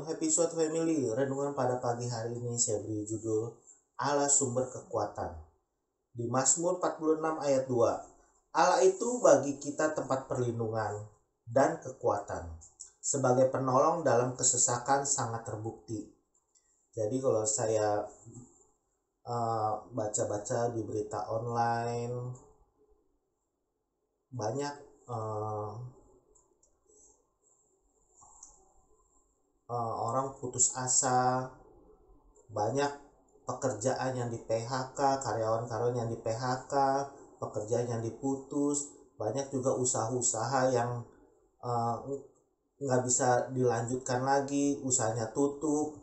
Shalom Happy Sword Family. Renungan pada pagi hari ini saya beri judul Allah Sumber Kekuatan. Di Mazmur 46 ayat 2. Allah itu bagi kita tempat perlindungan dan kekuatan. Sebagai penolong dalam kesesakan sangat terbukti. Jadi kalau saya baca-baca di berita online, banyak orang putus asa, banyak pekerjaan yang di PHK, karyawan-karyawan yang di PHK, pekerjaan yang diputus, banyak juga usaha-usaha yang nggak bisa dilanjutkan lagi, usahanya tutup.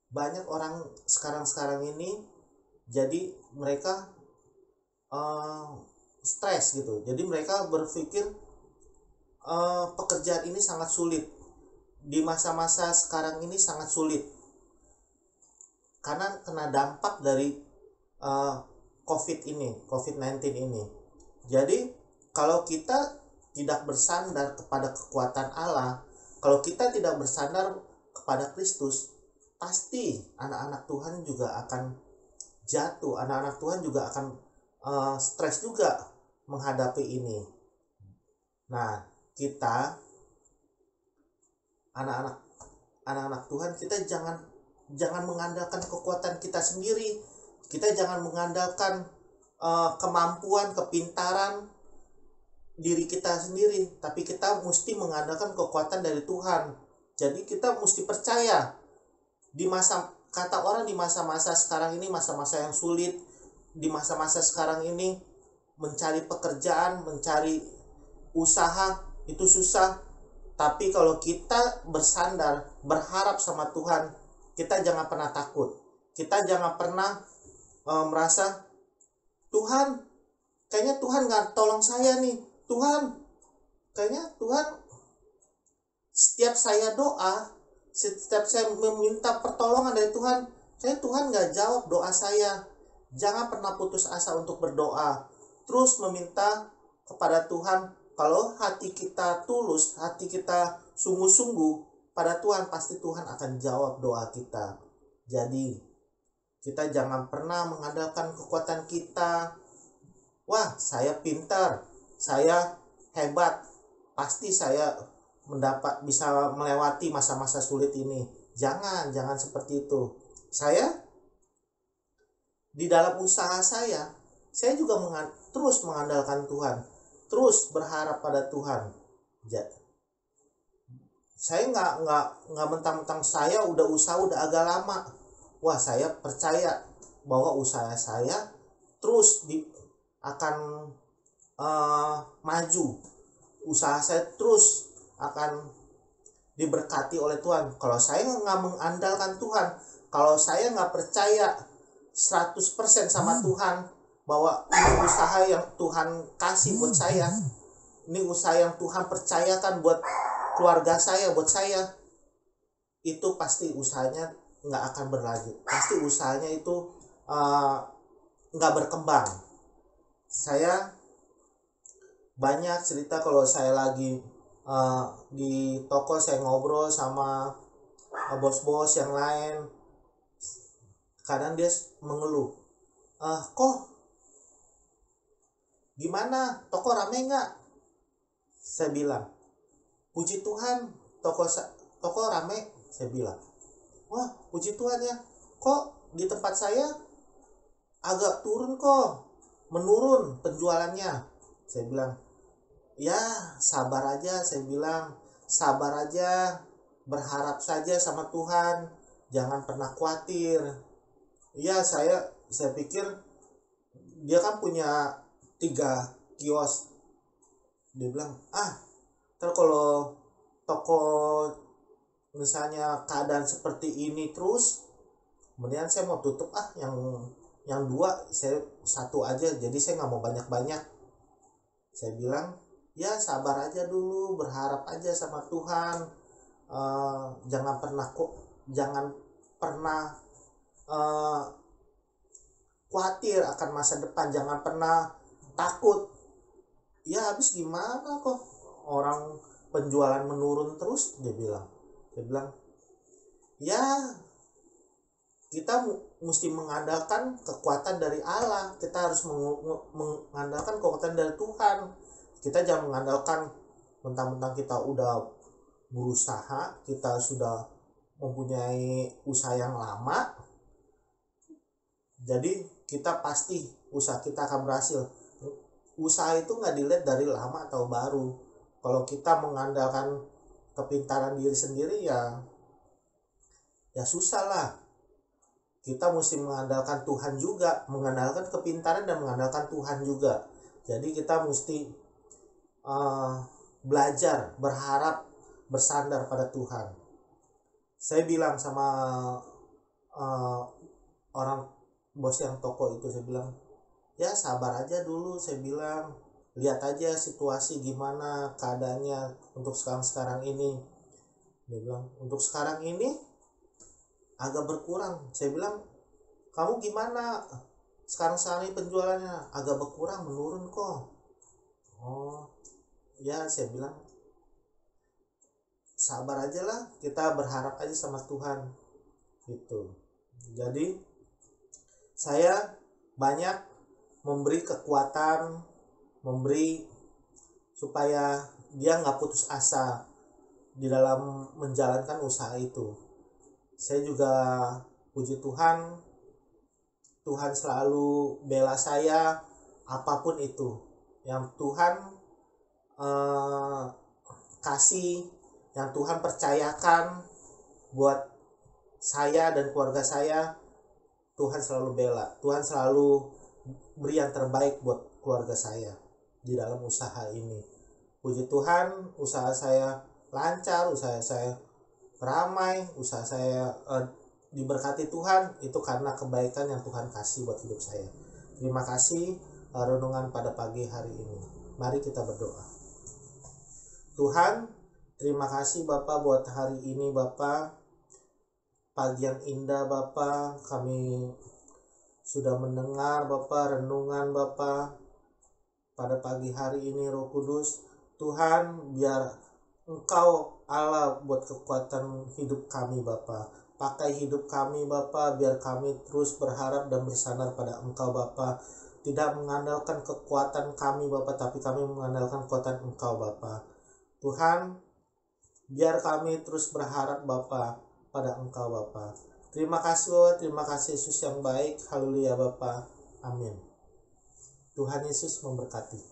Banyak orang sekarang ini jadi mereka stres gitu, jadi mereka berpikir pekerjaan ini sangat sulit. Di masa-masa sekarang ini sangat sulit karena kena dampak dari COVID-19 ini. Jadi kalau kita tidak bersandar kepada kekuatan Allah, kalau kita tidak bersandar kepada Kristus, pasti anak-anak Tuhan juga akan jatuh, anak-anak Tuhan juga akan stres juga menghadapi ini. Nah, kita anak-anak Tuhan, kita jangan mengandalkan kekuatan kita sendiri. Kita jangan mengandalkan kemampuan, kepintaran diri kita sendiri, tapi kita mesti mengandalkan kekuatan dari Tuhan. Jadi kita mesti percaya di masa-masa sekarang ini, masa-masa yang sulit, di masa-masa sekarang ini mencari pekerjaan, mencari usaha itu susah. Tapi kalau kita bersandar, berharap sama Tuhan, kita jangan pernah takut. Kita jangan pernah merasa, Tuhan, kayaknya Tuhan gak tolong saya nih. Tuhan, kayaknya Tuhan, setiap saya doa, setiap saya meminta pertolongan dari Tuhan, kayaknya Tuhan gak jawab doa saya. Jangan pernah putus asa untuk berdoa. Terus meminta kepada Tuhan. Kalau hati kita tulus, hati kita sungguh-sungguh pada Tuhan, pasti Tuhan akan jawab doa kita. Jadi, kita jangan pernah mengandalkan kekuatan kita. Wah, saya pintar, saya hebat, pasti saya bisa melewati masa-masa sulit ini. Jangan seperti itu. Saya di dalam usaha saya juga terus mengandalkan Tuhan. Terus berharap pada Tuhan. Saya nggak mentang-mentang saya udah usaha udah agak lama. Wah, saya percaya bahwa usaha saya terus akan maju. Usaha saya terus akan diberkati oleh Tuhan. Kalau saya nggak mengandalkan Tuhan, kalau saya nggak percaya 100% sama Tuhan, bahwa ini usaha yang Tuhan kasih buat saya, ini usaha yang Tuhan percayakan buat keluarga saya, buat saya, itu pasti usahanya nggak akan berlanjut, pasti usahanya itu nggak berkembang. Saya banyak cerita kalau saya lagi di toko, saya ngobrol sama bos-bos yang lain, kadang dia mengeluh, kok gimana, toko rame nggak? Saya bilang, puji Tuhan, toko rame. Saya bilang, wah, puji Tuhan ya, kok di tempat saya agak turun kok, menurun penjualannya. Saya bilang, ya sabar aja. Saya bilang, sabar aja, berharap saja sama Tuhan, jangan pernah khawatir. Ya, saya pikir dia kan punya 3 kios. Dia bilang, ntar kalau toko misalnya keadaan seperti ini terus, kemudian saya mau tutup yang 2, saya 1 aja, jadi saya nggak mau banyak-banyak. Saya bilang, ya sabar aja dulu, berharap aja sama Tuhan. Jangan pernah khawatir akan masa depan, jangan pernah takut. Ya habis gimana kok orang penjualan menurun terus, dia bilang. ya kita mesti mengandalkan kekuatan dari Allah. Kita harus mengandalkan kekuatan dari Tuhan. Kita jangan mengandalkan mentang-mentang kita udah berusaha, kita sudah mempunyai usaha yang lama, jadi kita pasti usaha kita akan berhasil. Usaha itu nggak dilihat dari lama atau baru. Kalau kita mengandalkan kepintaran diri sendiri, ya susah lah. Kita mesti mengandalkan Tuhan juga, mengandalkan kepintaran dan mengandalkan Tuhan juga. Jadi kita mesti belajar, berharap, bersandar pada Tuhan. Saya bilang sama orang bos yang toko itu, saya bilang, ya sabar aja dulu. Saya bilang, lihat aja situasi gimana keadaannya untuk sekarang ini. Dia bilang, untuk sekarang ini agak berkurang. Saya bilang, kamu gimana? Sekarang ini penjualannya agak berkurang, menurun kok. Oh, ya, saya bilang, sabar aja lah, kita berharap aja sama Tuhan gitu. Jadi saya banyak memberi kekuatan, memberi supaya dia nggak putus asa di dalam menjalankan usaha itu. Saya juga puji Tuhan, Tuhan selalu bela saya apapun itu yang Tuhan kasih, yang Tuhan percayakan buat saya dan keluarga saya. Tuhan selalu bela, Tuhan selalu beri yang terbaik buat keluarga saya di dalam usaha ini. Puji Tuhan, usaha saya lancar, usaha saya ramai, usaha saya diberkati Tuhan. Itu karena kebaikan yang Tuhan kasih buat hidup saya. Terima kasih renungan pada pagi hari ini. Mari kita berdoa. Tuhan, terima kasih Bapa buat hari ini Bapa. Pagi yang indah Bapa, kami sudah mendengar Bapa renungan Bapa pada pagi hari ini. Roh Kudus, Tuhan, biar Engkau Allah buat kekuatan hidup kami Bapa. Pakai hidup kami Bapa, biar kami terus berharap dan bersandar pada Engkau Bapa. Tidak mengandalkan kekuatan kami Bapa, tapi kami mengandalkan kekuatan Engkau Bapa. Tuhan, biar kami terus berharap Bapa pada Engkau Bapa. Terima kasih Bapa, terima kasih Yesus yang baik. Haleluya Bapa. Amin. Tuhan Yesus memberkati.